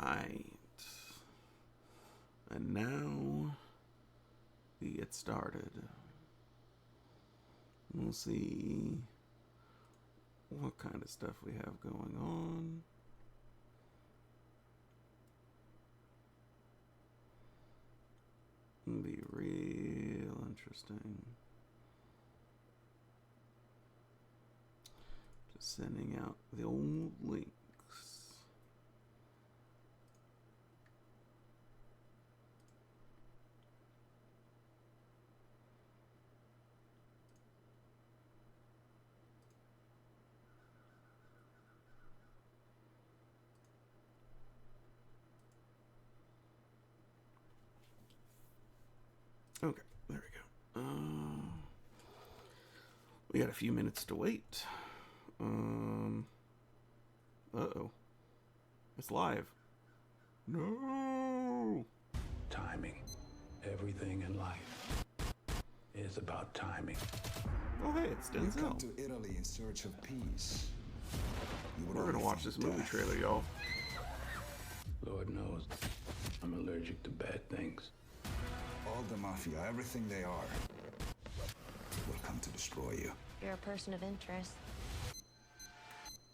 Alright. And now we get started. We'll see what kind of stuff we have going on. It'll be real interesting. Just sending out the old links. Okay, there we go. We got a few minutes to wait. Uh-oh. It's live. No! Timing. Everything in life is about timing. Oh, hey, it's We've come Denzel. to Italy in search of peace. We're gonna watch this movie trailer, y'all. Lord knows, I'm allergic to bad things. All the mafia, everything they are, will come to destroy you. You're a person of interest.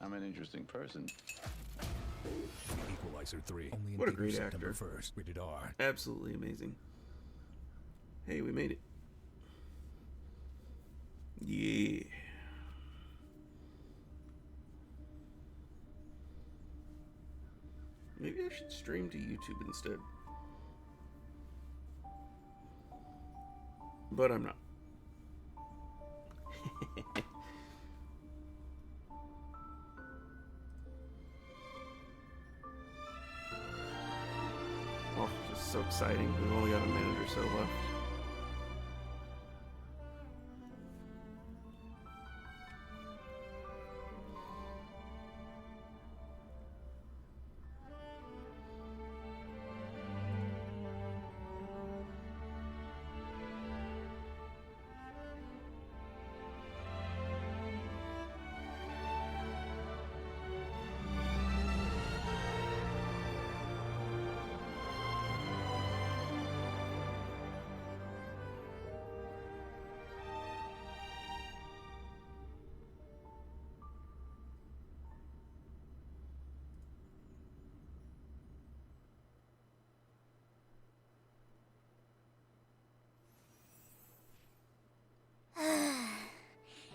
I'm an interesting person. Equalizer 3. Only in What a theaters great September actor. 1st. Rated R. Absolutely amazing. Hey, we made it. Yeah. Maybe I should stream to YouTube instead. But I'm not. Oh, just so exciting. We've only got a minute or so left.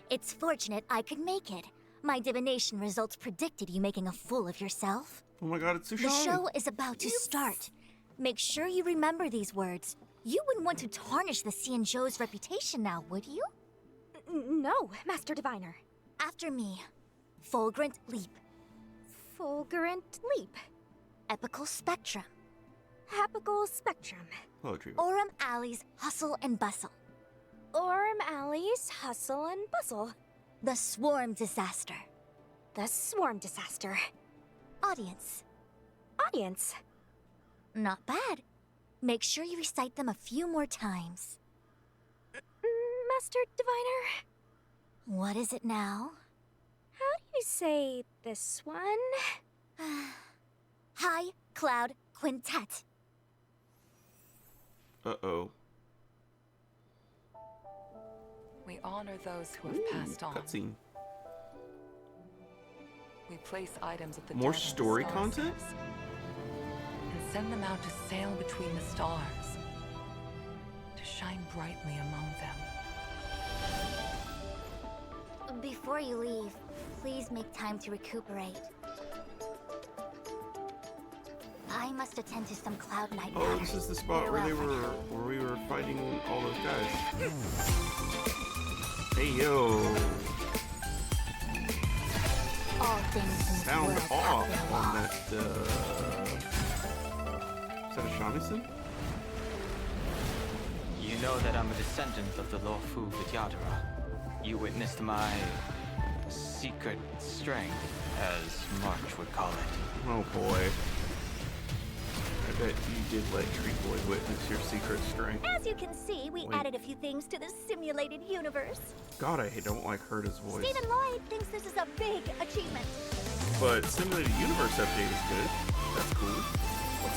It's fortunate I could make it. My divination results predicted you making a fool of yourself. Oh my god, it's Fu The Xuan. show is about to start. Make sure you remember these words. You wouldn't want to tarnish the Xianzhou's reputation now, would you? No, Master Diviner. After me. Fulgurant Leap. Fulgurant Leap. Epical Spectrum. Apical Spectrum. Poetry. Aurum Alley's Hustle and Bustle. Aurum Alley's Hustle and Bustle. The Swarm Disaster. The Swarm Disaster. Audience. Audience. Not bad. Make sure you recite them a few more times. Master Diviner, What is it now? how do you say this one? High Cloud Quintet. Uh-oh. We honor those who have passed on. Cutscene. We place items at the More dead in the story star content? system and send them out to sail between the stars, to shine brightly among them. Before you leave, please make time to recuperate. I must attend to some Cloud Knight Oh, matters. this is the spot You're where welcome. we were fighting all those guys. Hey yo, All things in this sound world off have their on laws. that. Is that a shamisen? You know that I'm a descendant of the Lord Fu Vidyadhara. You witnessed my secret strength, as March would call it. Oh boy. I bet you did let Treeboy witness your secret strength. As you can see, we Wait. added a few things to the simulated universe. God, I don't like Herta's voice. Stephen Lloyd thinks this is a big achievement. But simulated universe update is good. That's cool.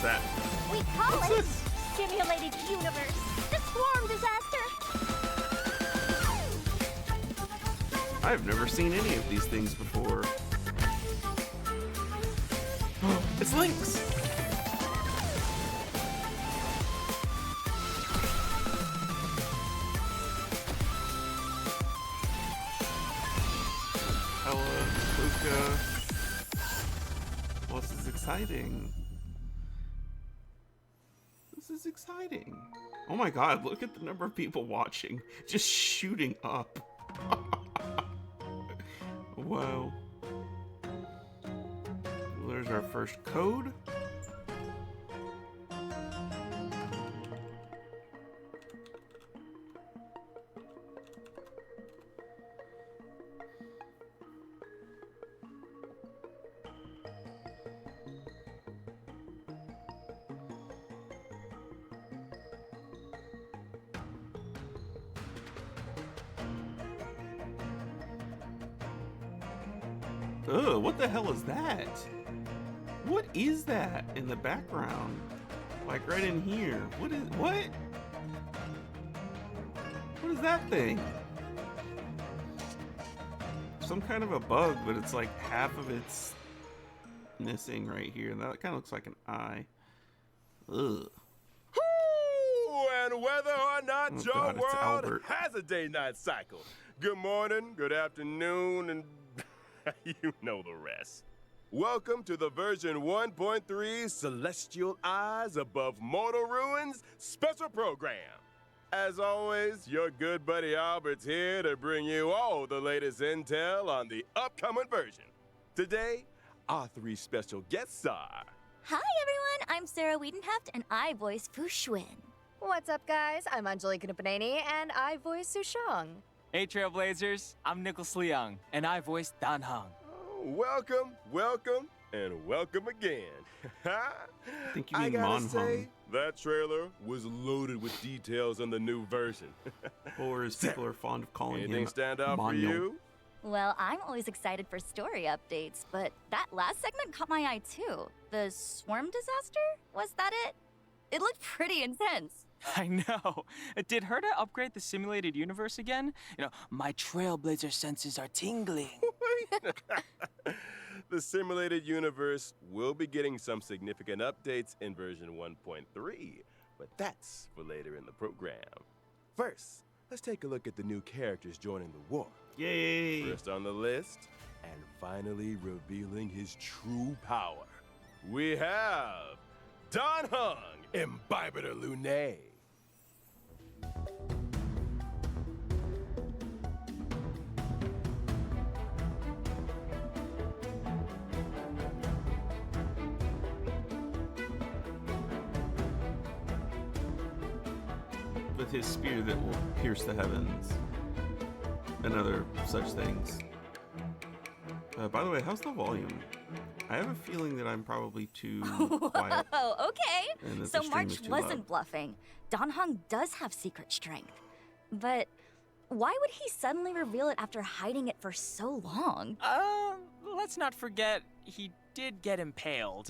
that? We call What's it this? Simulated Universe. The Swarm Disaster. I've never seen any of these things before. It's Lynx! Ella, Luca. Well, this is exciting. This is exciting. Oh my god, look at the number of people watching. Just shooting up. Wow. Well, there's our first code. Ugh, what the hell is that? What is that in the background? Like right in here. What is, what? What is that thing? Some kind of a bug, but it's like half of it's missing right here. That kind of looks like an eye. Ugh. Whoo! And whether or not Oh your God, it's world Albert. has a day-night cycle. Good morning, good afternoon, and you know the rest. Welcome to the version 1.3 Celestial Eyes Above Mortal Ruins special program. As always, your good buddy Albert's here to bring you all the latest intel on the upcoming version. Today, our three special guests are... Hi, everyone. I'm Sarah Wiedenheft, and I voice Fu Xuan. What's up, guys? I'm Angelika Nupaneni, and I voice Fu Xuan. Hey, Trailblazers. I'm Nicholas Leung, and I voice Dan Heng. Welcome, welcome, and welcome again. I think you I mean gotta Monhung. say, that trailer was loaded with details on the new version. Or as people are fond of calling Anything him, stand out for Monyo. you? Well, I'm always excited for story updates, but that last segment caught my eye too. The swarm disaster? Was that it? It looked pretty intense. I know. Did Herta upgrade the simulated universe again? You know, my Trailblazer senses are tingling. The simulated universe will be getting some significant updates in version 1.3, but that's for later in the program. First, let's take a look at the new characters joining the war. Yay! First on the list, and finally revealing his true power, we have Dan Heng, Imbibitor Lunae. With his spear that will pierce the heavens and other such things. By the way, how's the volume? I have a feeling that I'm probably too quiet. Oh, okay. And that So the stream March is too wasn't loud. bluffing. Dan Heng does have secret strength. But why would he suddenly reveal it after hiding it for so long? Let's not forget, he did get impaled.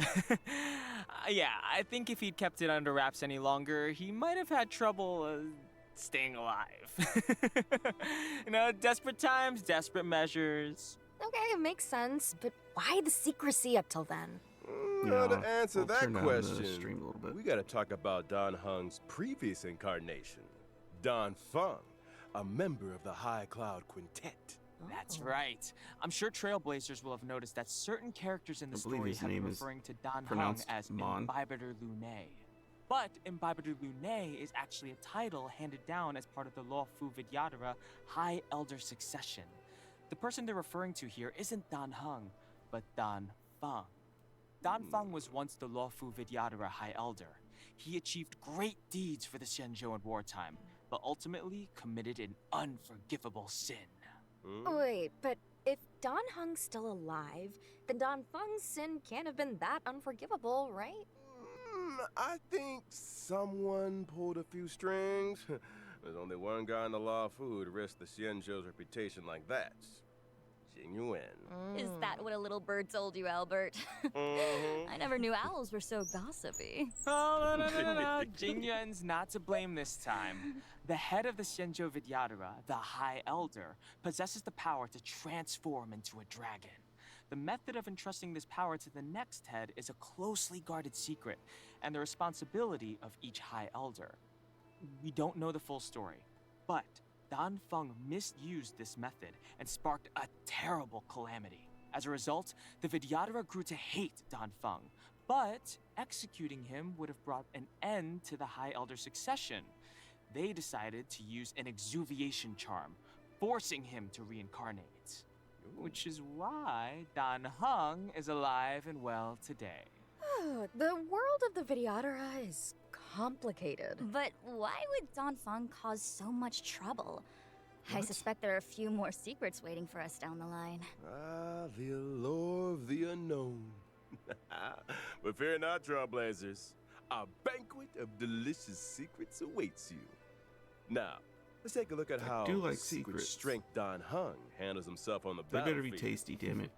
Yeah, I think if he'd kept it under wraps any longer, he might have had trouble staying alive. You know, desperate times, desperate measures. Okay, it makes sense, but why the secrecy up till then? Now, to Yeah, answer we'll that turn down the question, stream a little bit. we gotta talk about Dan Heng's previous incarnation, Dan Feng, a member of the High Cloud Quintet. That's right. I'm sure Trailblazers will have noticed that certain characters in the I believe story his have been name is referring to Dan Heng pronounced as Mon. Imbibitor Lunae. But Imbibitor Lunae is actually a title handed down as part of the Law Fu Vidyadhara High Elder Succession. The person they're referring to here isn't Dan Heng, but Dan Feng. Dan Feng was once the Law Fu Vidyadhara High Elder. He achieved great deeds for the Xianzhou in wartime, but ultimately committed an unforgivable sin. Wait, but if Dan Heng's still alive, then Dan Feng's sin can't have been that unforgivable, right? I think someone pulled a few strings. There's only one guy in the Law Fu to risk the Xianzhou's reputation like that. letting you in. Is that what a little bird told you, Albert? I never knew owls were so gossipy. Oh, no. Jingyun's not to blame this time. The head of the Xianzhou Vidyadhara, the High Elder, possesses the power to transform into a dragon. The method of entrusting this power to the next head is a closely guarded secret, and the responsibility of each High Elder. We don't know the full story, but Dan Feng misused this method and sparked a terrible calamity. As a result, the Vidyadhara grew to hate Dan Feng, but executing him would have brought an end to the High Elder succession. They decided to use an exuviation charm, forcing him to reincarnate. Which is why Dan Heng is alive and well today. The world of the Vidyadhara is complicated. But why would Dan Feng cause so much trouble? I suspect there are a few more secrets waiting for us down the line. Ah, the allure of the unknown. But fear not, trailblazers. A banquet of delicious secrets awaits you. Now, let's take a look at how do like secret secrets. strength Dan Heng handles himself on the They better be battlefield. tasty, damn it.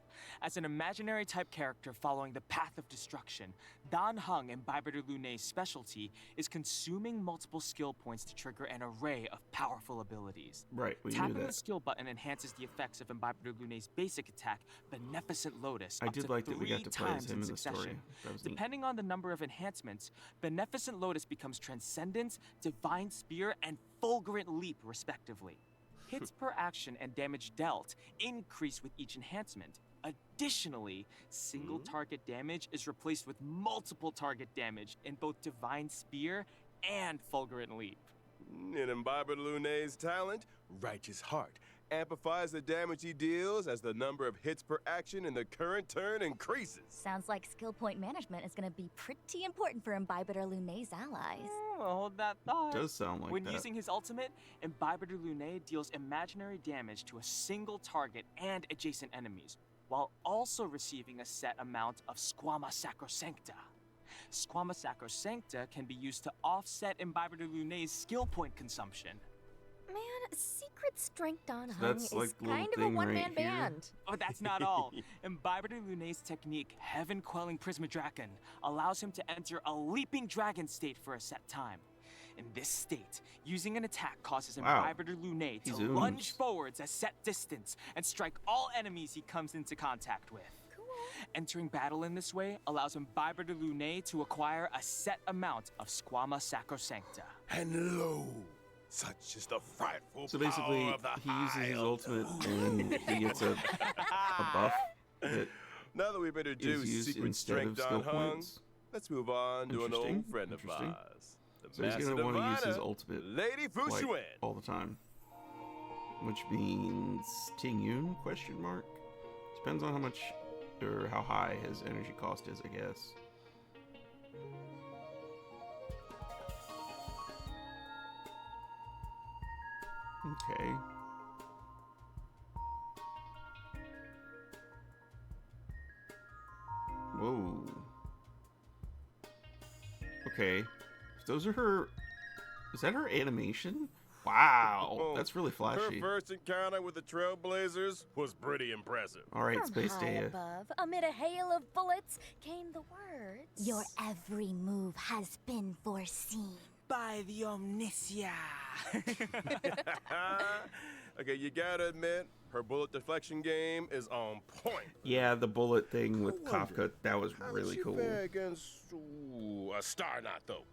As an imaginary type character following the path of destruction, Dan Heng, Imbibitor Lunae's specialty, is consuming multiple skill points to trigger an array of powerful abilities. Right, we knew Tapping the that. skill button enhances the effects of Imbibitor Lunae's basic attack, Beneficent Lotus, I up did to like that we got 3 to play as times him in in the story. succession. That was neat. Depending on the number of enhancements, Beneficent Lotus becomes Transcendence, Divine Spear, and Fulgurant Leap, respectively. Hits per action and damage dealt increase with each enhancement. Additionally, single target damage is replaced with multiple target damage in both Divine Spear and Fulgurant Leap. And Imbibitor Lunae's talent, Righteous Heart, amplifies the damage he deals as the number of hits per action in the current turn increases. Sounds like skill point management is going to be pretty important for Imbibitor Lunae's allies. Hold that thought. Does sound like When that. using his ultimate, Imbibitor Lunae deals imaginary damage to a single target and adjacent enemies, while also receiving a set amount of Squama Sacrosancta. Squama Sacrosancta can be used to offset Imbibitor Lunae's skill point consumption. Man, Secret Strength Dan So Heng that's is like the little kind of a thing one-man right here. band. But that's not all. Imbibitor Lunae's technique, Heaven Quelling Prismadraken, allows him to enter a leaping dragon state for a set time. In this state, using an attack causes Wow. Imbibitor Lunae He to zooms. lunge forwards a set distance and strike all enemies he comes into contact with. Cool. Entering battle in this way allows Imbibitor Lunae to acquire a set amount of Squama Sacrosancta. And lo, such is the frightful So basically, power of the he uses High his Elder. ultimate and he gets a buff that Now that we've is introduced used Secret instead Strength of skill Dan Heng, points. let's move on to an Interesting, old friend of interesting. ours. The So he's Master gonna want to use his Diviner, ultimate Lady Fu like, Xuan. all the time. Which means Ting Yun, question mark? Depends on how much or how high his energy cost is, I guess. Okay. Whoa. Okay. If those are her... Is that her animation? Wow. Oh, That's really flashy. Her first encounter with the Trailblazers was pretty impressive. Alright, From Space high Data. above, amid a hail of bullets, came the words. Your every move has been foreseen. By the Omnisia. Okay, you gotta admit, her bullet deflection game is on point. Yeah, the bullet thing with I wonder, Kafka, that was How really did she cool. fare against a Star Knot, though?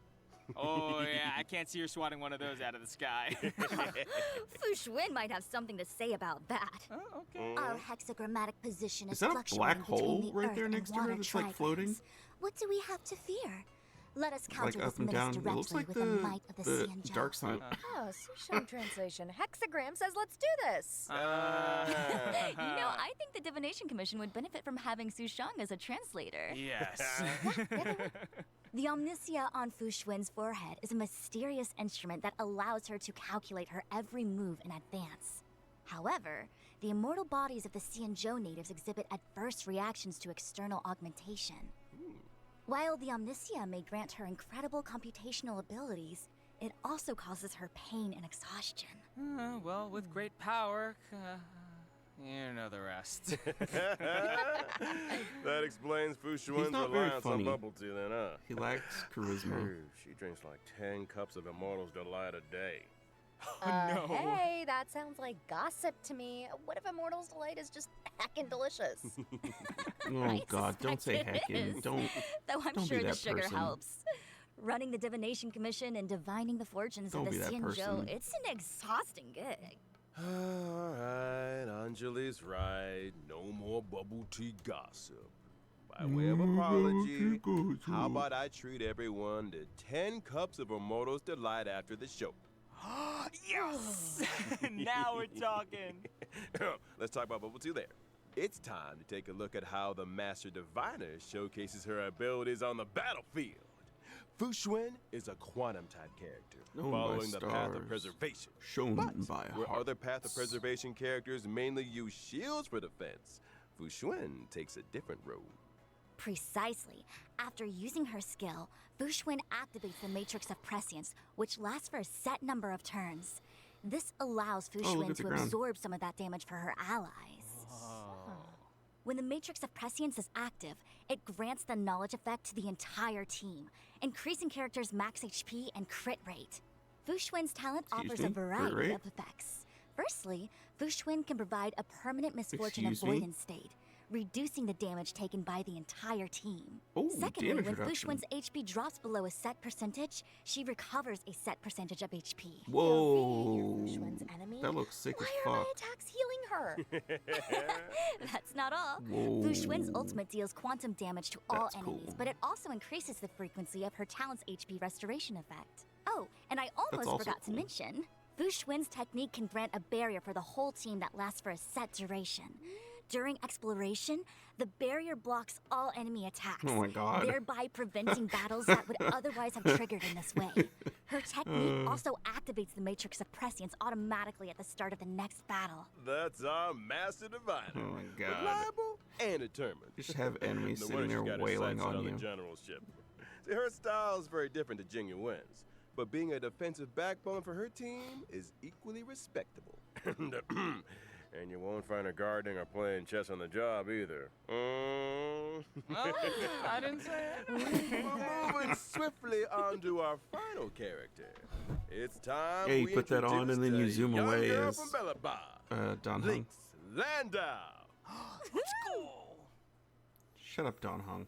Oh, yeah, I can't see her swatting one of those out of the sky. Fu Xuan might have something to say about that. Oh, okay. Our hexagrammatic position Is is, that a fluctuating black hole between the right Earth there and next to her water that's, like, floating? trigrams. What do we have to fear? Let us counter Like up this and menace down. It directly looks like with the might of the Xianzhou. dark side. Oh, Sushan translation. Hexagram says let's do this. You know, I think the Divination Commission would benefit from having Su Shang as a translator. Yes. The Omnisia on Fu Xuan's forehead is a mysterious instrument that allows her to calculate her every move in advance. However, the immortal bodies of the Xianzhou natives exhibit adverse reactions to external augmentation. While the Omnisia may grant her incredible computational abilities, it also causes her pain and exhaustion. Well, with great power You know the rest. That explains Fu Xuan's not very reliance on funny. bubble tea, then, huh? He lacks charisma. Heard she drinks like 10 cups of Immortal's Delight a day. No. Hey, that sounds like gossip to me. What if Immortal's Delight is just heckin' delicious? Oh I God, don't say suspect it heckin'. is. Don't. Though I'm Don't be sure the that sugar person. helps. Running the Divination Commission and divining the fortunes Don't of be the that Xianzhou, person. it's an exhausting gig. Alright, Anjali's right. No more bubble tea gossip. By way of apology, how about I treat everyone to 10 cups of Immortal's Delight after the show? Yes! Now we're talking. Let's talk about bubble tea there. It's time to take a look at how the Master Diviner showcases her abilities on the battlefield. Fu Xuan is a quantum-type character, Oh, my following the path stars. of preservation. Shown But by where heart. other Path of Preservation characters mainly use shields for defense, Fu Xuan takes a different road. Precisely. After using her skill, Fu Xuan activates the Matrix of Prescience, which lasts for a set number of turns. This allows Fu Oh, look Xuan at the to ground. absorb some of that damage for her allies. When the Matrix of Prescience is active, it grants the knowledge effect to the entire team, increasing characters' max HP and crit rate. Fu Xuan's talent Excuse offers me? a Crit variety rate? of effects. Firstly, Fu Xuan can provide a permanent misfortune Excuse me? avoidance state, reducing the damage taken by the entire team. Oh, Secondly, damage when Fu reduction. Xuan's HP drops below a set percentage, she recovers a set percentage of HP. Whoa. Fu Xuan's enemy? That looks sick Why as are my fuck. attacks healing her? That's not all. Whoa. Fu Xuan's ultimate deals quantum damage to all That's enemies, cool. but it also increases the frequency of her talent's HP restoration effect. Oh, and I almost also forgot to cool. mention, Fu Xuan's technique can grant a barrier for the whole team that lasts for a set duration. During exploration, the barrier blocks all enemy attacks, Oh my God. thereby preventing battles that would otherwise have triggered in this way. Her technique also activates the Matrix of Prescience automatically at the start of the next battle. That's our Master Diviner. Oh my God. Reliable and determined. You should have enemies No sitting wonder there she's got her wailing sights set on the you. generalship. See, her style is very different to Jing Yuan's, but being a defensive backbone for her team is equally respectable. And you won't find her guarding or playing chess on the job either. Oh, I didn't say it. We're moving swiftly on to our final character. It's time Yeah, you we put that on introduce and then the you zoom young away girl as, from Bellaba, Don Hung. Lynx Landau. Let's go. Shut up, Don Hung.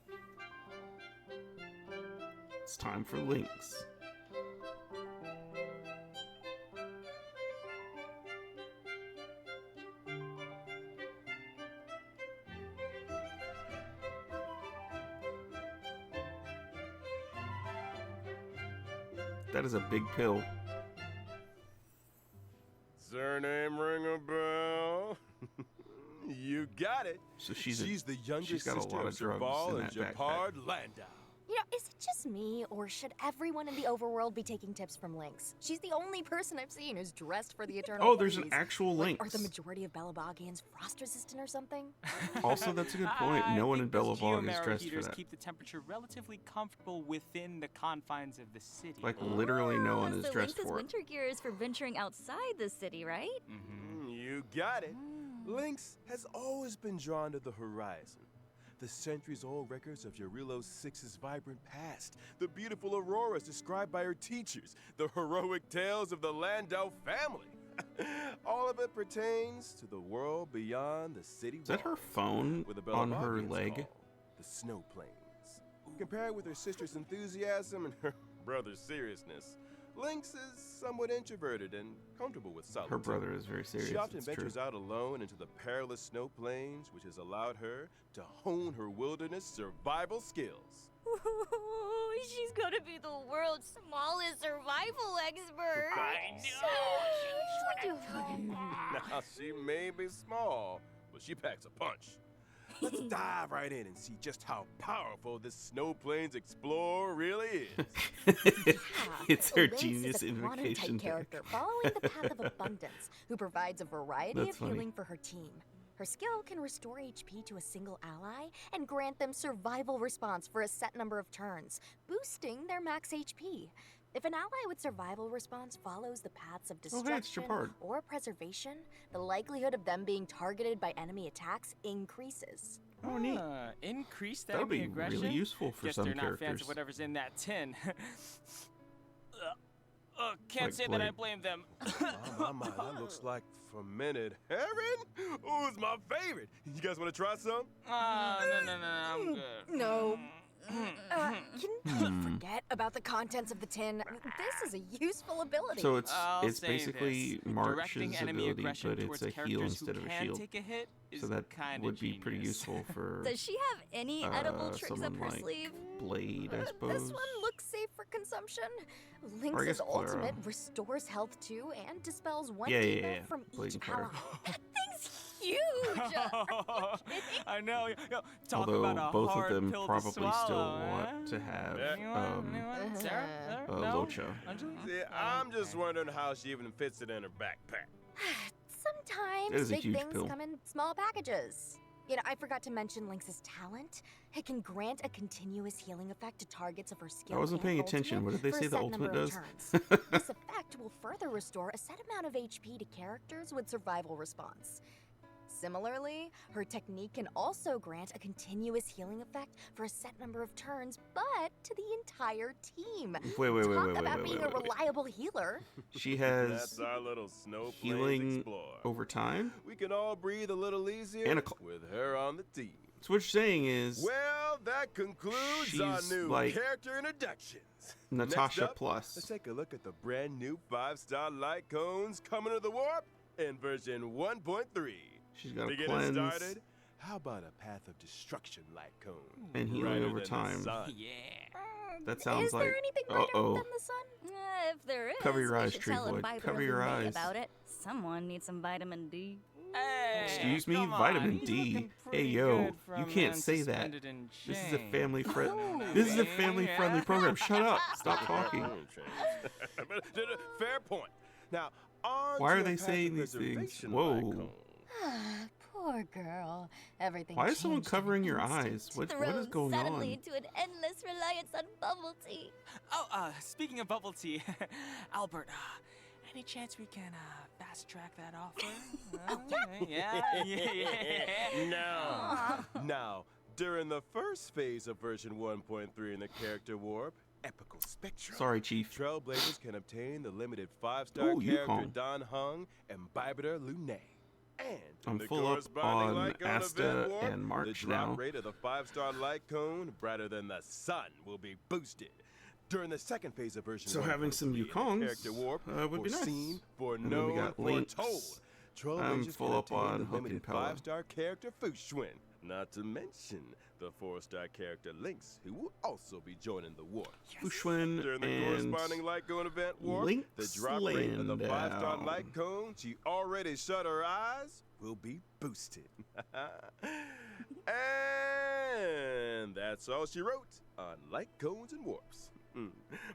It's time for Lynx. That is a big pill. Surname ring a bell? You got it. So she's the youngest she's got a sister lot of of drugs Jabal in and that backpack. Japard Landau. You know, is it just me, or should everyone in the overworld be taking tips from Lynx? She's the only person I've seen who's dressed for the eternal Oh, there's an blaze. actual Like, Lynx. are the majority of Belabagians frost resistant or something? Also, that's a good point. I No one in think those Bellevog is geomera dressed for heaters that. keep the temperature relatively comfortable within the confines of the city. Like, literally no one is so dressed Lynx's for it. winter gear is for venturing outside the city, right? You got it. Lynx has always been drawn to the horizon. The centuries-old records of Yarilo VI's vibrant past, the beautiful auroras described by her teachers, the heroic tales of the Landau family. All of it pertains to the world beyond the city Is that her walls, phone where the on her Belabagians leg? call the snow plains. Compared with her sister's enthusiasm and her brother's seriousness, Lynx is somewhat introverted and comfortable with solitude. Her brother is very serious. She often it's true. ventures out alone into the perilous snow plains, which has allowed her to hone her wilderness survival skills. She's gonna be the world's smallest survival expert. Now, she may be small, but she packs a punch. Let's dive right in and see just how powerful this snow plains explorer really is. It's her Lynx genius is a quantum-type invocation deck. character following the path of abundance, who provides a variety That's of funny. healing for her team. Her skill can restore HP to a single ally and grant them survival response for a set number of turns, boosting their max HP. If an ally with survival response follows the paths of Oh, hey, it's destruction Japard. or preservation, the likelihood of them being targeted by enemy attacks increases. Oh, neat. Increased That'll enemy be aggression? really useful for Guess some they're not fans characters. of whatever's in that tin. Can't Like say that I Blade. blame them. My, that looks like fermented herring. Ooh, it's my favorite. You guys want to try some? No, I'm good. No. Can we forget about the contents of the tin? This is a useful ability. So it's I'll say basically this. March's Directing enemy ability, aggression but it's towards a heal characters instead who of a can shield. take a hit So is that kinda would be pretty genius. useful for Does she have any edible tricks up someone her like sleeve? Blade, I This suppose. one looks safe for consumption. Or I guess Lynx's Clara. ultimate restores health too and dispels one Yeah, yeah, demon yeah. from Blade each and Clara. ally. That thing's huge! Are you kidding? I know. Yo, talk Although about a both of hard them pill probably to swallow, still eh? want to have Anyone? Sarah? No? Locha. Anjali? See, I'm just wondering how she even fits it in her backpack. That Sometimes is a big huge things pill. come in small packages. You know, I forgot to mention Lynx's talent. It can grant a continuous healing effect to targets of her skill. I wasn't and paying attention. ultimate What did they for a say the set ultimate number of does? turns. This effect will further restore a set amount of HP to characters with survival response. Similarly, her technique can also grant a continuous healing effect for a set number of turns, but to the entire team. Talk about being a reliable healer. She has That's our little snowplains healing explorer. over time. We can all breathe a little easier And with her on the team. So what you're saying is Well, that concludes our she's new like character introductions. Natasha Next up, Plus. let's take a look at the brand new 5-star light cones coming to the warp in version 1.3. She's got To a get cleanse it started, how about a path of destruction light cone? and healing Brighter over than the time. sun. Yeah. That sounds Is like there anything brighter uh-oh. than the sun? If there is, Cover your we eyes, should tell Treewood. Imbibitor Cover your Lunae eyes. about it. Someone needs some vitamin D. Hey, Excuse me, come on, vitamin he's D. looking Hey pretty yo, good for you a can't man say that. suspended in This is a chains. family friend. Oh, This is a family friendly program. Shut up. Stop talking. But, fair point. Now, on Why to are a they path of saying these things? preservation Whoa. light cone. Poor girl. Everything Why is someone changed in an covering your instant. eyes? What is Thrown going suddenly on? into an endless reliance on bubble tea. Oh, speaking of bubble tea, Albert, any chance we can fast track that offer? Yeah. No. Now, during the first phase of version 1.3 in the character warp, Epical Spectrum. Sorry, Chief. Trailblazers can obtain the limited 5-star Ooh, character Yukong. Don Hung, Imbibitor Lunae. And I'm in the full up corresponding on light cone Asta event warp, and March the drop now. rate of the 5-star light cone, brighter than the sun, will be boosted. During the second phase of version So 1.3 having some in the Yukongs, character warp, would be nice. foreseen, And then we foreknown, got Lynx. foretold. I'm Trailblazers full can up obtain on the Hook and limited Pella. 5-star character Fu Xuan, not to mention the 4-star character Lynx, who will also be joining the warp. Fu Xuan During the and corresponding light cone event warp, Lynx the drop rate of the 5-star Landau. light cone she already shut her eyes will be boosted. And that's all she wrote on light cones and warps.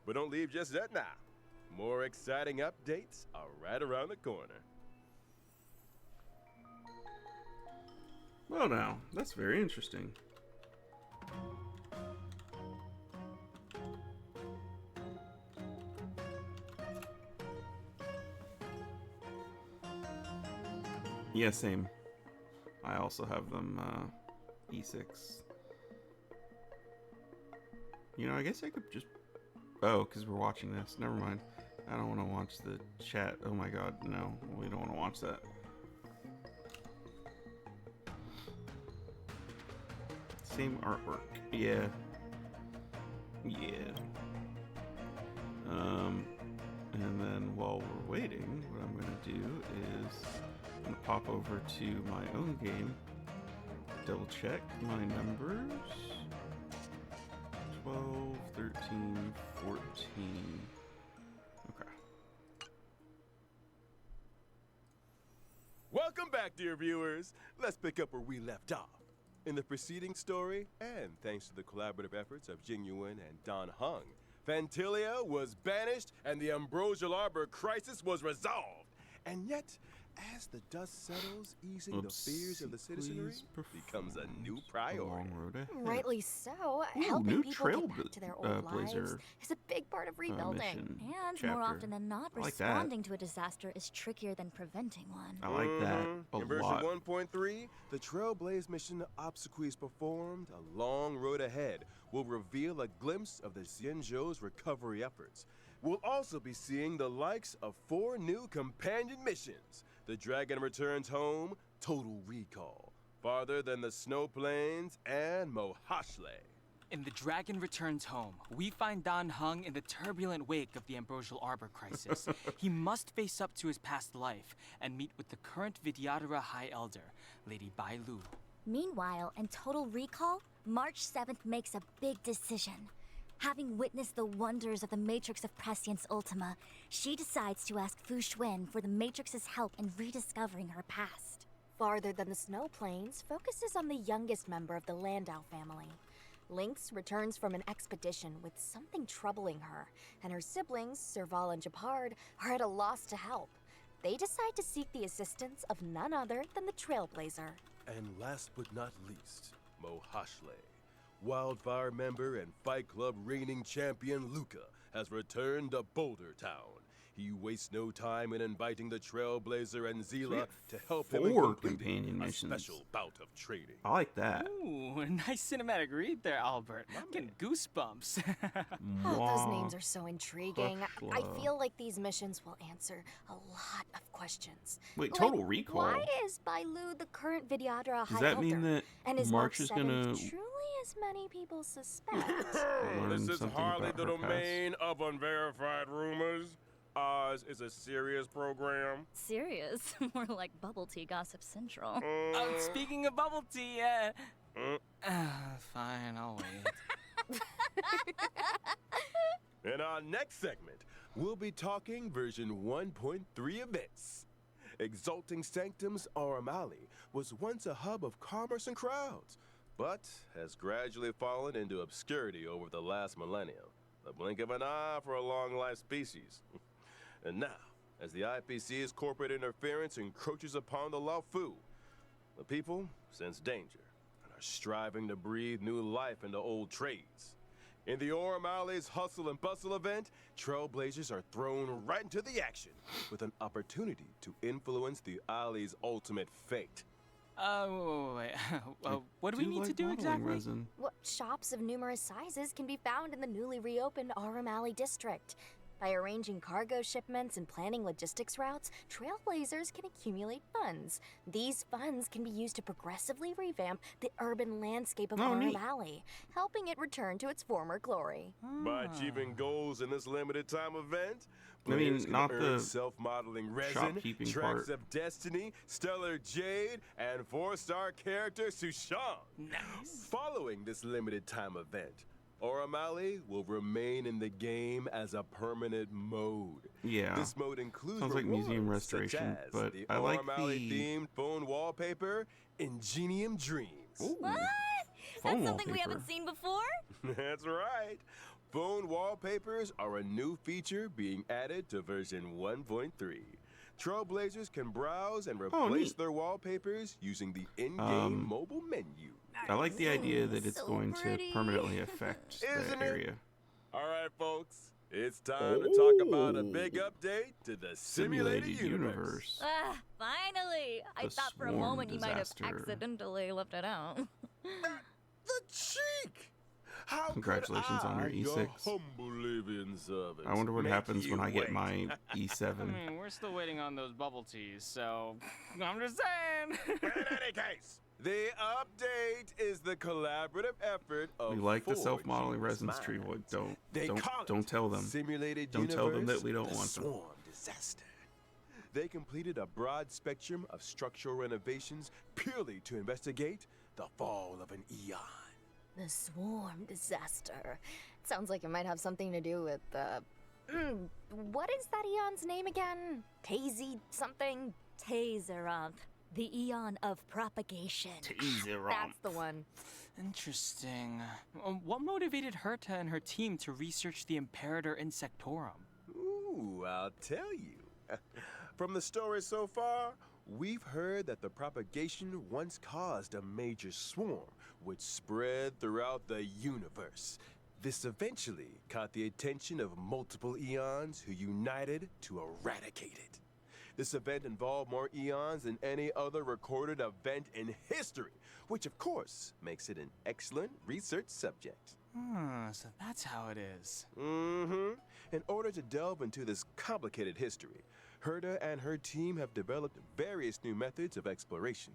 But don't leave just that now. More exciting updates are right around the corner. Well, now that's very interesting. Yeah, same. I also have them E6. You know, I guess I could just... Oh, because we're watching this. Never mind. I don't want to watch the chat. Oh my god, no. We don't want to watch that. Same artwork. Yeah. Yeah. And then while we're waiting, what I'm going to do is I'm going to pop over to my own game, double check my numbers. 12, 13, 14. Okay. Welcome back, dear viewers. Let's pick up where we left off. In the preceding story, and thanks to the collaborative efforts of Jingyuan and Don Hung, Fantilia was banished and the Ambrosial Arbor crisis was resolved. And yet, as the dust settles, easing the fears of the citizenry Please becomes a new perform priority. Long road ahead. Rightly so. Ooh, Helping new people get back to their old lives trailblazer is a big part of rebuilding. mission And chapter. more often than not, I like that. responding to a disaster is trickier than preventing one. I like that a In version lot. 1.3, the Trailblaze mission obsequies performed, A Long Road Ahead, will reveal a glimpse of the Xianzhou's recovery efforts. We'll also be seeing the likes of 4 new companion missions. The Dragon Returns Home, Total Recall, Farther Than the Snow Plains, and Mohashle. In The Dragon Returns Home, we find Dan Heng in the turbulent wake of the Ambrosial Arbor crisis. He must face up to his past life and meet with the current Vidyadhara High Elder, Lady Bai Lu. Meanwhile, in Total Recall, March 7th makes a big decision. Having witnessed the wonders of the Matrix of Prescience Ultima, she decides to ask Fu Xuan for the Matrix's help in rediscovering her past. Farther Than the Snow Plains focuses on the youngest member of the Landau family. Lynx returns from an expedition with something troubling her, and her siblings, Serval and Japard, are at a loss to help. They decide to seek the assistance of none other than the Trailblazer. And last but not least, Mohashle. Wildfire member and Fight Club reigning champion Luca has returned to Boulder Town. He wastes no time in inviting the Trailblazer and Zila to help him in 4 completing companion a missions. special bout of training. I like that. Ooh, nice cinematic read there, Albert. I'm getting goosebumps. Oh, those names are so intriguing. I Hushla. feel like these missions will answer a lot of questions. Wait, Like, Total Recall? Why is Bai Lu the current Vidyadhara Does High that Elder? mean that And is March March is 7th gonna truly as many people suspect? learn This is something hardly about the her past? domain of unverified rumors. Ours is a serious program. Serious? More like bubble tea gossip central. Speaking of bubble tea, fine, I'll wait. In our next segment, we'll be talking version 1.3 events. Exalting Sanctum's Aurum was once a hub of commerce and crowds, but has gradually fallen into obscurity over the last millennium. The blink of an eye for a long-life species. And now, as the IPC's corporate interference encroaches upon the Lao Fu, the people sense danger and are striving to breathe new life into old trades. In the Aurum Alley's Hustle and Bustle event, Trailblazers are thrown right into the action with an opportunity to influence the alley's ultimate fate. Wait. What do we need to do modeling exactly? resin. What shops of numerous sizes can be found in the newly reopened Aurum Alley district. By arranging cargo shipments and planning logistics routes, Trailblazers can accumulate funds. These funds can be used to progressively revamp the urban landscape of Aurum neat. Alley, helping it return to its former glory. By achieving goals in this limited time event, I mean, players can not earn the self-modeling resin, shopkeeping tracks part. of destiny, stellar jade, and 4-star character Fu Xuan. Nice. Following this limited time event, Aurum Alley will remain in the game as a permanent mode. Yeah. This mode includes Sounds like museum rewards such restoration, as but the I like Aurum Alley the- themed phone wallpaper, Ingenium Dreams. Ooh, What? phone That's something we wallpaper. haven't seen before? That's right. Phone wallpapers are a new feature being added to version 1.3. Trailblazers can browse and replace neat. their wallpapers using the in-game mobile menu. I like the idea that it's So going pretty. to permanently affect Isn't the it? area. All right, folks. It's time to talk about a big update to the simulated universe. Finally! I The thought for a swarm moment you might have disaster. accidentally left it out. The cheek! How Congratulations could on your I, E6. humble living servant, I wonder what make happens when you I get wait? my I E7. mean, we're still waiting on those bubble teas, so I'm just saying. In any case, the update is the collaborative effort of We like the 4 self-modeling genius resins tree minds. wood. Don't They call don't it tell them. Simulated Don't tell them universe, that we don't the want them. swarm disaster. They completed a broad spectrum of structural renovations purely to investigate the fall of an eon. The swarm disaster. Sounds like it might have something to do with what is that eon's name again? Tazy something? Tazeroth, the eon of propagation. That's the one. Interesting. What motivated Herta and her team to research the Imperator Insectorum? Ooh, I'll tell you. From the story so far, we've heard that the propagation once caused a major swarm, which spread throughout the universe. This eventually caught the attention of multiple eons who united to eradicate it. This event involved more eons than any other recorded event in history, which of course makes it an excellent research subject. So that's how it is. Mm-hmm. In order to delve into this complicated history, Herta and her team have developed various new methods of exploration.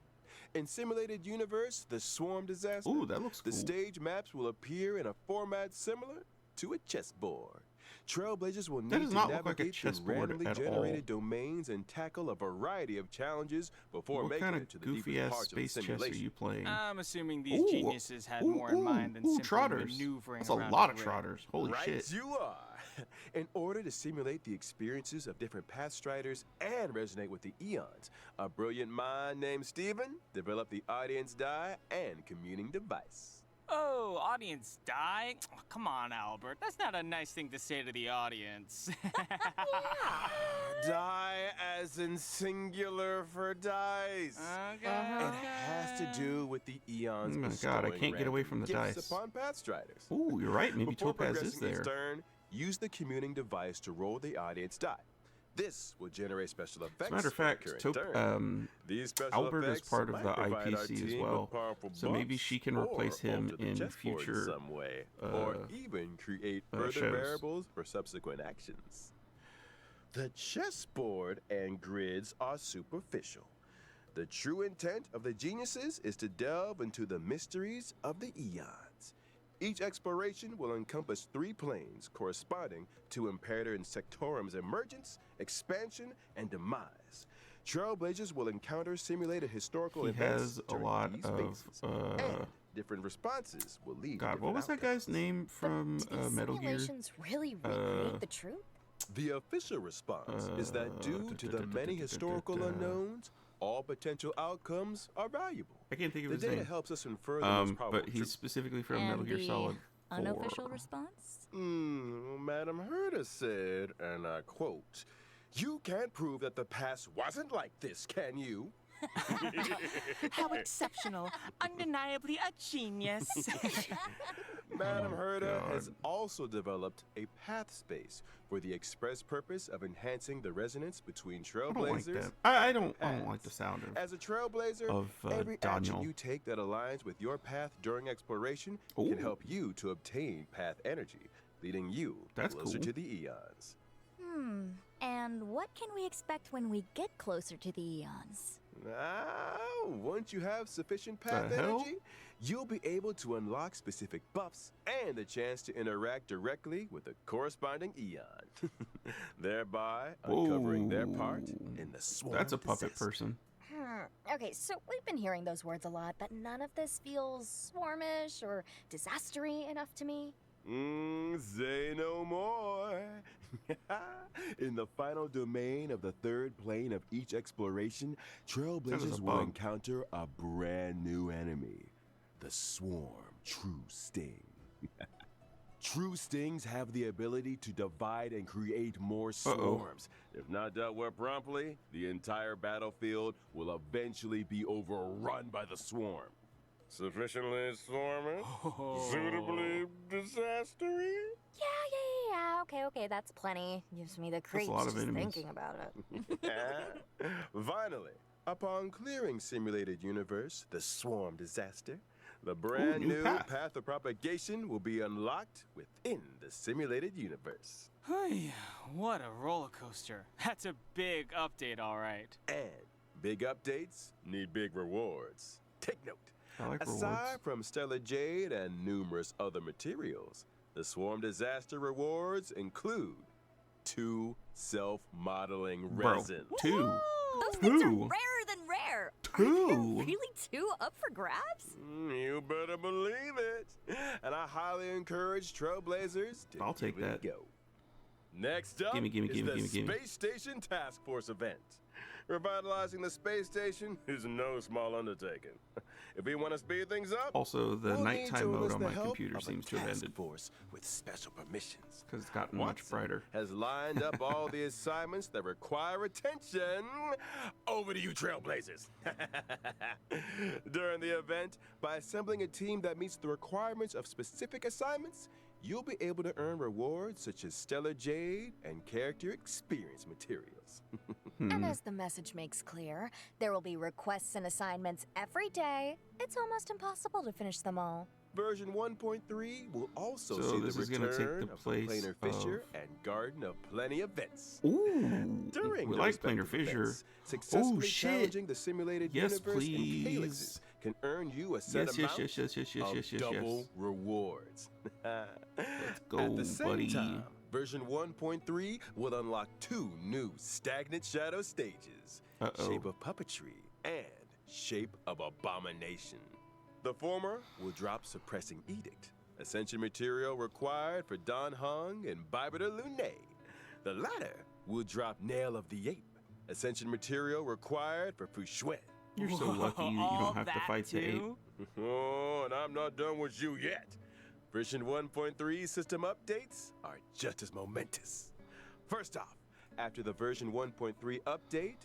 In Simulated Universe, the Swarm Disaster, Ooh, that looks the cool. stage maps will appear in a format similar to a chessboard. Trailblazers will That need does to not look like a navigate through chessboard randomly at generated domains and tackle a variety of challenges before What making kind it of to the goofy deepest ass parts of the space chess are simulation. you playing? I'm assuming these Ooh, geniuses had more in mind than simply trotters. maneuvering That's a around lot a of grid. trotters. Holy Right shit. you are. In order to simulate the experiences of different Pathstriders and resonate with the eons, a brilliant mind named Steven developed the audience die and communing device. Oh, audience die? Oh, come on, Albert. That's not a nice thing to say to the audience. Die as in singular for dice. Okay. It has to do with the eons. Oh my bestowing God, I can't get away from the random gifts dice. upon Pathstriders. Ooh, you're right. Maybe Before Topaz is progressing each there. turn, use the communing device to roll the audience die. This will generate special effects. As a matter of for the fact, current turn. These special Albert is effects part of might the provide our IPC as team with well, powerful so maybe buffs she can or replace him alter the in chessboard future, some way, or even create further shows. variables for subsequent actions. The chessboard and grids are superficial. The true intent of the geniuses is to delve into the mysteries of the eons. Each exploration will encompass 3 planes corresponding to Imperator and Sectorum's emergence, expansion, and demise. Trailblazers will encounter simulated historical He events has a during lot these of, phases, and different responses will lead to God, what different was that guy's outcomes. name from But do these Metal Gear? simulations really recreate the truth? The official response is that due to the many historical unknowns, all potential outcomes are valuable. I can't think of The his data name. helps us infer the most probable But he's truth. specifically from And Metal Gear the Solid 4. unofficial response? Madam Herta said, and I quote, "You can't prove that the past wasn't like this, can you?" How exceptional. Undeniably a genius. Madam Herta God. has also developed a path space for the express purpose of enhancing the resonance between I don't like trailblazers. that. I don't like the sound of. As a trailblazer, of, every action Daniel. you take that aligns with your path during exploration Ooh. can help you to obtain path energy, leading you That's closer cool. to the eons. And what can we expect when we get closer to the eons? Once you have sufficient The path hell? energy, you'll be able to unlock specific buffs and the chance to interact directly with the corresponding eon, thereby uncovering their part Whoa. in the swarm. That's a puppet disaster. person. Okay, so we've been hearing those words a lot, but none of this feels swarmish or disastery enough to me. Say no more. In the final domain of the 3rd plane of each exploration, trailblazers will bug. encounter a brand new enemy, the Swarm True Sting. True Stings have the ability to divide and create more swarms. If not dealt with promptly, the entire battlefield will eventually be overrun by the swarm. Sufficiently swarmish? Suitably disastery? Yeah, okay, that's plenty. Gives me the a creeps lot of just enemies. thinking about it. Finally, upon clearing Simulated Universe, the Swarm Disaster, the brand new new path. path of propagation will be unlocked within the Simulated Universe. What a roller coaster. That's a big update, all right. And big updates need big rewards. Take note. I like Aside rewards. from Stellar Jade and numerous other materials, the Swarm Disaster rewards include 2 self-modeling Bro, resins. 2. Those things are 2. rarer than rare. Are 2. there really 2 up for grabs? You better believe it. And I highly encourage trailblazers to I'll take give it a that. go. Next up Gimme, gimme, is gimme, the gimme, gimme. Space Station Task Force event. Revitalizing the space station is no small undertaking. If we want to speed things up, Also, the we'll need nighttime to mode enlist on the my help computer of a seems to have task ended force with special permissions. because it's gotten much Watson brighter. has lined up all the assignments that require attention. Over to you, trailblazers. During the event, by assembling a team that meets the requirements of specific assignments, you'll be able to earn rewards such as Stellar Jade and character experience materials. And as the message makes clear, there will be requests and assignments every day. It's almost impossible to finish them all. Version 1.3 will also So see this the is gonna take return the of place the Planar Fissure of- and Garden of Plenty events. Ooh, During we the like Planar respective Fissure. events, successfully shit. challenging the simulated Yes, universe and please. calyxes can earn you a set Yes, amount yes, of double rewards. Let's go, At the same buddy. time, version 1.3 will unlock 2 new stagnant shadow stages, Uh-oh. Shape of Puppetry and Shape of Abomination. The former will drop Suppressing Edict, ascension material required for Don Hung and Imbibitor Lunae. The latter will drop Nail of the Ape, ascension material required for Fu Xuan. You're so lucky you don't have to fight the ape. Oh, and I'm not done with you yet. Version 1.3 system updates are just as momentous. First off, after the version 1.3 update,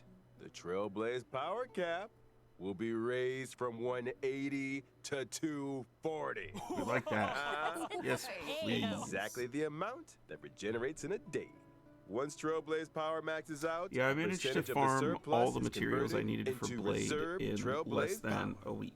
the Trailblaze power cap will be raised from 180 to 240. We like that. Yes, please. Exactly the amount that regenerates in a day. Once Trailblaze power maxes out, Yeah, I a managed to percentage of the farm surplus all the is materials I converted needed for into Blade reserved in Trailblaze less than power. a week.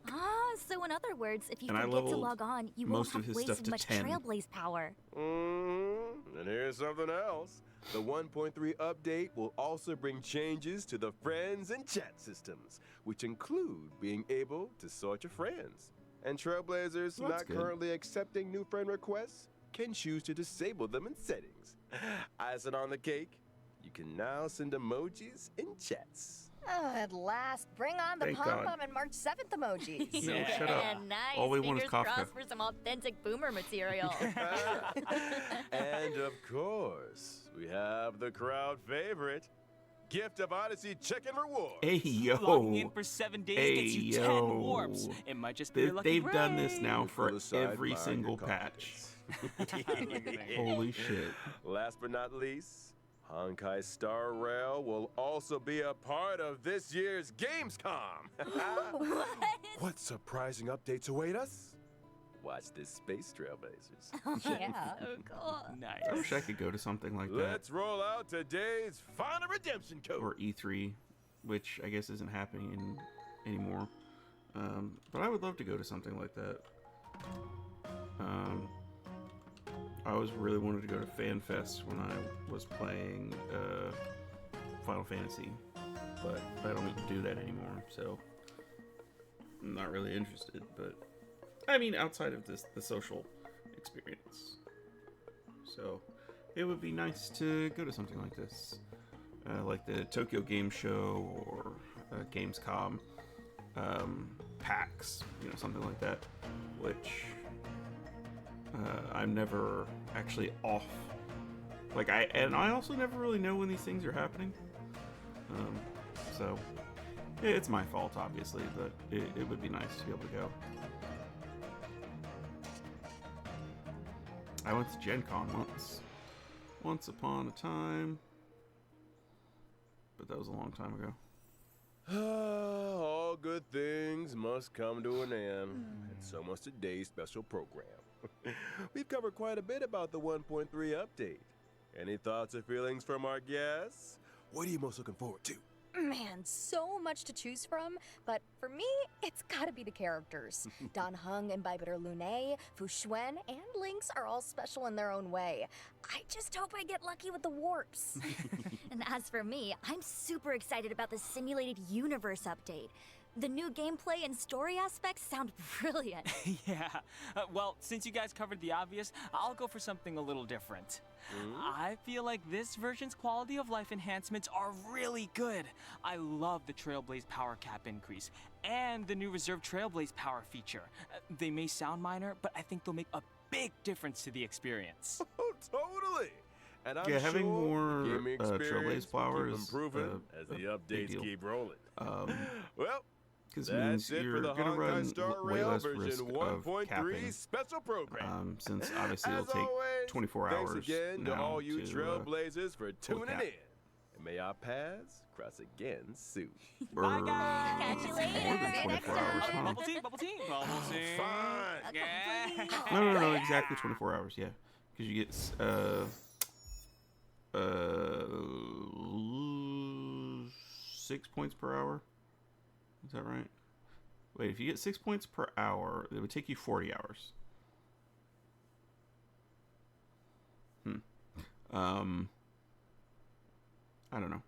So in other words, if you And I forget to leveled log on, you won't most of have his stuff wasted to much 10. trailblaze power. And here's something else. The 1.3 update will also bring changes to the friends and chat systems, which include being able to sort your friends. And Trailblazers Well, that's not good. currently accepting new friend requests can choose to disable them in settings. Icing on the cake, you can now send emojis in chats. Oh, at last, bring on the Thank Pom God. Pom and March 7th emojis. No, shut up. Nice. All we want is Fingers Kafka. crossed for some authentic boomer material. And of course, we have the crowd favorite, Gift of Odyssey Chicken Reward. Hey, Logging in yo. for 7 days Hey, gets you yo. 10 warps. It might just be a lucky They've done this break. now for Pull aside every mind single your patch. confidence. Holy shit. Last but not least, Honkai Star Rail will also be a part of this year's Gamescom. What surprising updates await us? Watch this space, Trailblazers. Yeah. Oh, cool. I Nice. wish I could go to something like that. Let's roll out today's final redemption code. Or E3, which I guess isn't happening anymore. But I would love to go to something like that. I always really wanted to go to FanFest when I was playing Final Fantasy, but I don't do that anymore, so I'm not really interested. But I mean, outside of this, the social experience. So it would be nice to go to something like this, like the Tokyo Game Show or Gamescom, PAX, something like that, which I'm never actually off. I also never really know when these things are happening. So it's my fault, obviously, but it would be nice to be able to go. I went to Gen Con once upon a time, but that was a long time ago. All good things must come to an end, and so must today's special program. We've covered quite a bit about the 1.3 update. Any thoughts or feelings from our guests? What are you most looking forward to? Man, so much to choose from, but for me, it's gotta be the characters. Don Hung, Imbibitor Lunae, Fu Xuan, and Lynx are all special in their own way. I just hope I get lucky with the warps. And as for me, I'm super excited about the simulated universe update. The new gameplay and story aspects sound brilliant. Yeah. Well, since you guys covered the obvious, I'll go for something a little different. I feel like this version's quality of life enhancements are really good. I love the Trailblaze power cap increase and the new reserve Trailblaze power feature. They may sound minor, but I think they'll make a big difference to the experience. Oh, totally! And I'm Yeah, having sure more, the gaming trailblaze experience will flower keep is, improving as a the big updates deal. keep rolling. Because Well, it means that's it you're for the gonna Honkai run Star way Rail less version risk of 1.3 capping. special program. Since obviously it'll As take always, 24 thanks hours again to now all you to trailblazers for tuning cap. in. And may our paths cross again soon. Bye, guys. Catch you later. More than See you 24 next hours, time. huh? Bubble tea, bubble tea, bubble tea. Fine. Yeah. No, exactly 24 hours, yeah. Because you get, 6 points per hour. Is that right? Wait, if you get 6 points per hour, it would take you 40 hours. I don't know.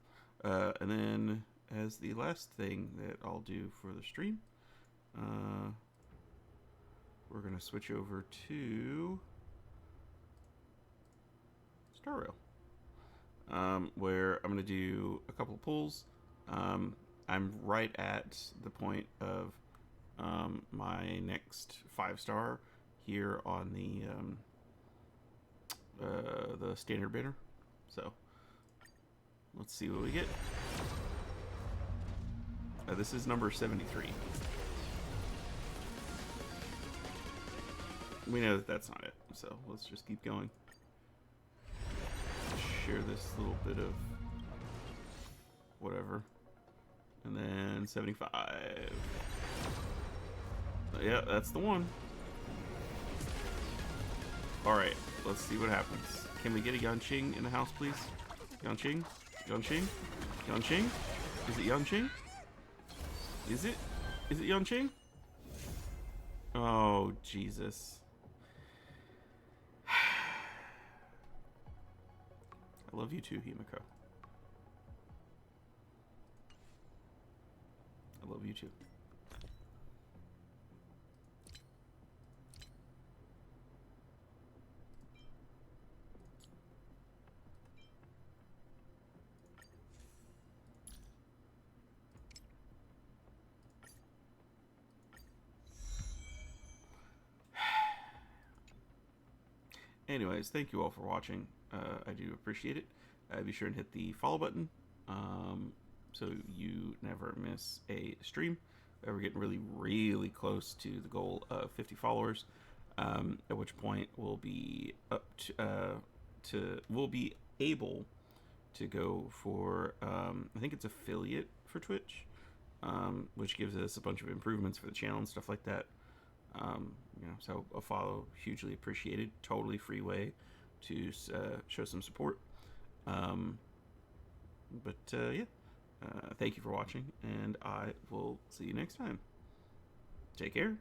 And then as the last thing that I'll do for the stream, we're gonna switch over to Star Rail, where I'm gonna do a couple of pulls. I'm right at the point of my next 5-star here on the standard banner. So let's see what we get. This is number 73. We know that that's not it, so let's just keep going. Share this little bit of whatever. And then 75. Yeah, that's the one. Alright, let's see what happens. Can we get a Yanqing in the house, please? Yanqing? Yanqing? Yanqing? Is it Yanqing? Is it? Is it Yanqing? Oh, Jesus. I love you too, Himiko. I love you too. Anyways, thank you all for watching. I do appreciate it. Be sure and hit the follow button so you never miss a stream. We're getting really close to the goal of 50 followers, at which point we'll be up to we'll be able to go for I think it's affiliate for Twitch, which gives us a bunch of improvements for the channel and stuff like that. You know, so a follow, hugely appreciated. Totally free way to show some support. Yeah, thank you for watching, and I will see you next time. Take care.